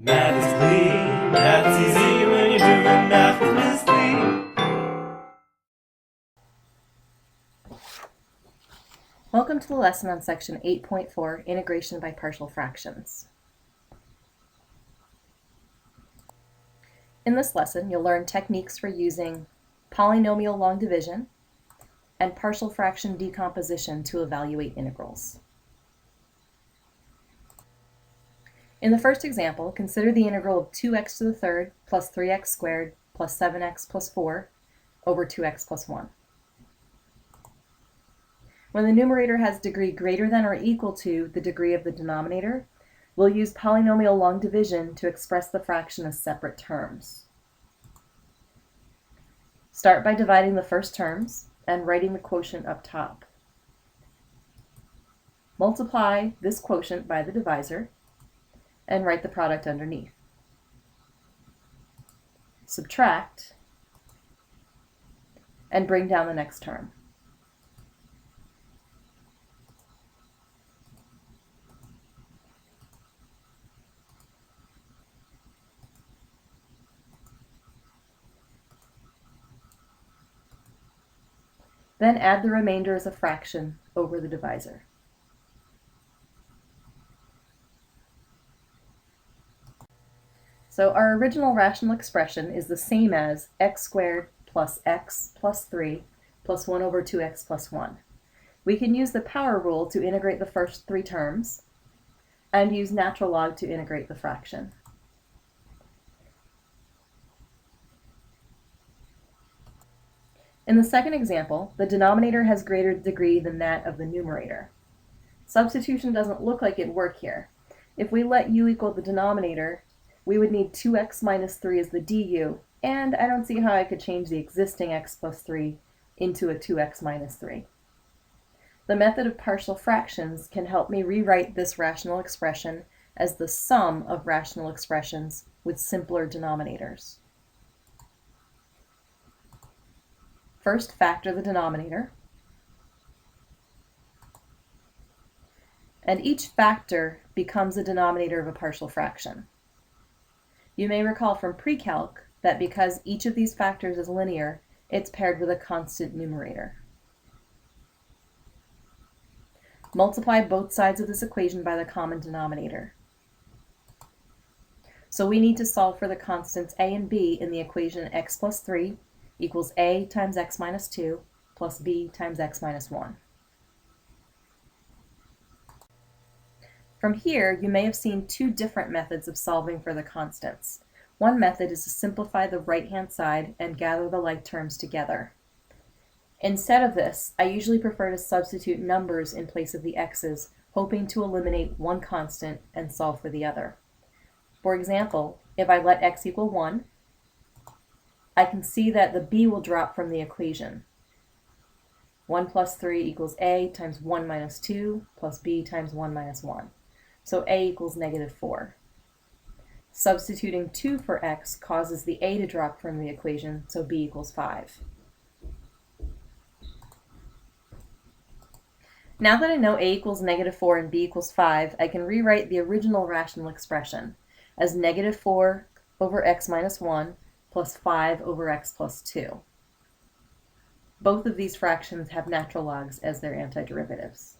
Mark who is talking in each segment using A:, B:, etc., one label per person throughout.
A: Math is clean, math's easy when you're doing math with Miss Lee.
B: Welcome to the lesson on section 8.4, Integration by Partial Fractions. In this lesson, you'll learn techniques for using polynomial long division and partial fraction decomposition to evaluate integrals. In the first example, consider the integral of 2x to the third plus 3x squared plus 7x plus 4 over 2x plus 1. When the numerator has degree greater than or equal to the degree of the denominator, we'll use polynomial long division to express the fraction as separate terms. Start by dividing the first terms and writing the quotient up top. Multiply this quotient by the divisor and write the product underneath. Subtract and bring down the next term. Then add the remainder as a fraction over the divisor. So our original rational expression is the same as x squared plus x plus 3 plus 1 over 2x plus 1. We can use the power rule to integrate the first three terms and use natural log to integrate the fraction. In the second example, the denominator has greater degree than that of the numerator. Substitution doesn't look like it'd work here. If we let u equal the denominator, we would need 2x minus 3 as the du, and I don't see how I could change the existing x plus 3 into a 2x minus 3. The method of partial fractions can help me rewrite this rational expression as the sum of rational expressions with simpler denominators. First, factor the denominator, and each factor becomes a denominator of a partial fraction. You may recall from pre-calc that because each of these factors is linear, it's paired with a constant numerator. Multiply both sides of this equation by the common denominator. So we need to solve for the constants a and b in the equation x plus 3 equals a times x minus 2 plus b times x minus 1. From here, you may have seen two different methods of solving for the constants. One method is to simplify the right-hand side and gather the like terms together. Instead of this, I usually prefer to substitute numbers in place of the x's, hoping to eliminate one constant and solve for the other. For example, if I let x equal 1, I can see that the b will drop from the equation. 1 plus 3 equals a times 1 minus 2 plus b times 1 minus 1. So a equals negative 4. Substituting 2 for x causes the a to drop from the equation, so b equals 5. Now that I know a equals negative 4 and b equals 5, I can rewrite the original rational expression as negative 4 over x minus 1 plus 5 over x plus 2. Both of these fractions have natural logs as their antiderivatives.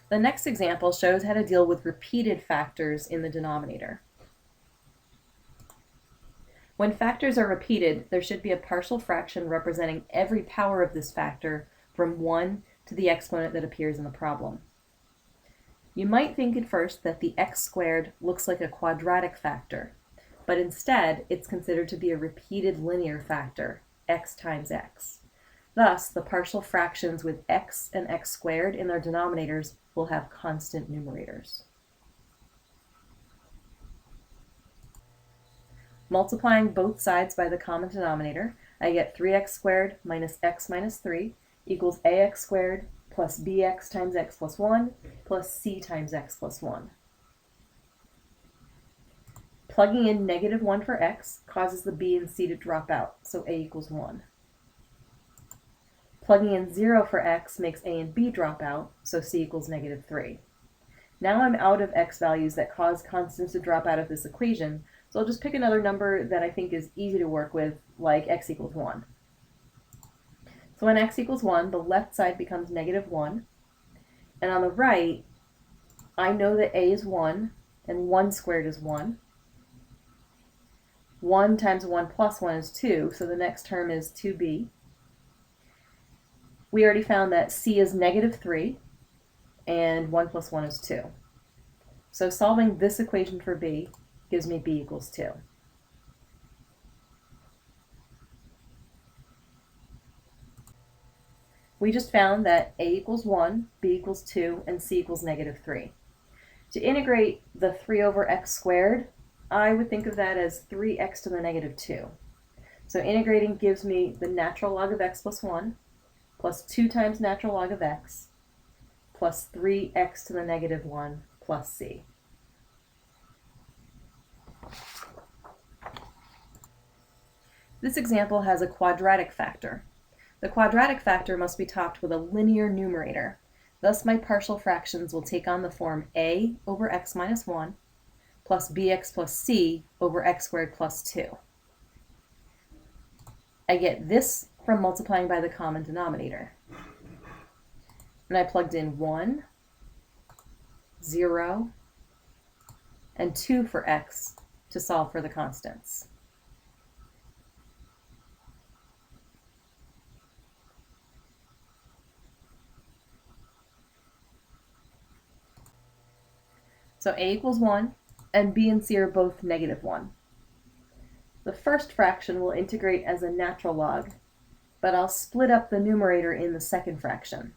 B: The next example shows how to deal with repeated factors in the denominator. When factors are repeated, there should be a partial fraction representing every power of this factor from 1 to the exponent that appears in the problem. You might think at first that the x squared looks like a quadratic factor, but instead it's considered to be a repeated linear factor, x times x. Thus, the partial fractions with x and x squared in their denominators will have constant numerators. Multiplying both sides by the common denominator, I get 3x squared minus x minus 3 equals ax squared plus bx times x plus 1 plus c times x plus 1. Plugging in negative 1 for x causes the b and c to drop out, so a equals 1. Plugging in 0 for x makes a and b drop out, so c equals -3. Now I'm out of x values that cause constants to drop out of this equation, so I'll just pick another number that I think is easy to work with, like x equals 1. So when x equals 1, the left side becomes -1, and on the right, I know that a is 1, and 1 squared is 1. 1 times 1 plus 1 is 2, so the next term is 2b. We already found that c is -3, and 1 plus 1 is 2. So solving this equation for b gives me b equals 2. We just found that a equals 1, b equals 2, and c equals -3. To integrate the 3 over x squared, I would think of that as 3x to the -2. So integrating gives me the natural log of x plus 1, plus 2 times natural log of x, plus 3x to the -1, plus c. This example has a quadratic factor. The quadratic factor must be topped with a linear numerator. Thus my partial fractions will take on the form a over x minus 1 plus bx plus c over x squared plus 2. I get this from multiplying by the common denominator. And I plugged in 1, 0, and 2 for x to solve for the constants. So a equals 1, and b and c are both -1. The first fraction will integrate as a natural log, but I'll split up the numerator in the second fraction.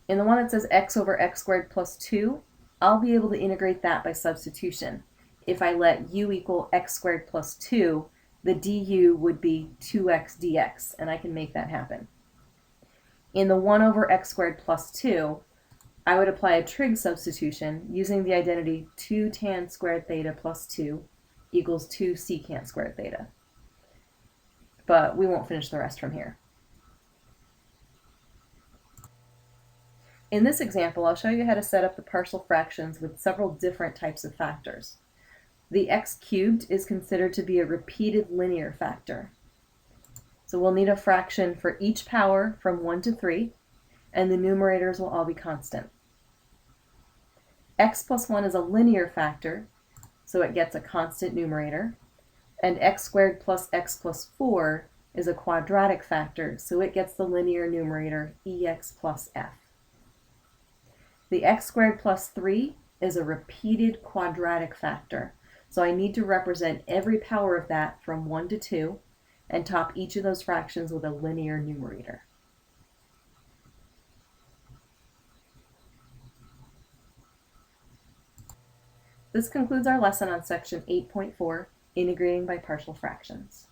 B: In the one that says x over x squared plus 2, I'll be able to integrate that by substitution. If I let u equal x squared plus 2, the du would be 2x dx, and I can make that happen. In the 1 over x squared plus 2, I would apply a trig substitution using the identity 2 tan squared theta plus 2 equals 2 secant squared theta. But we won't finish the rest from here. In this example, I'll show you how to set up the partial fractions with several different types of factors. The x cubed is considered to be a repeated linear factor. So we'll need a fraction for each power from 1 to 3, and the numerators will all be constant. X plus 1 is a linear factor, so it gets a constant numerator, and x squared plus x plus 4 is a quadratic factor, so it gets the linear numerator ex plus f. The x squared plus 3 is a repeated quadratic factor, so I need to represent every power of that from 1 to 2 and top each of those fractions with a linear numerator. This concludes our lesson on section 8.4, integrating by partial fractions.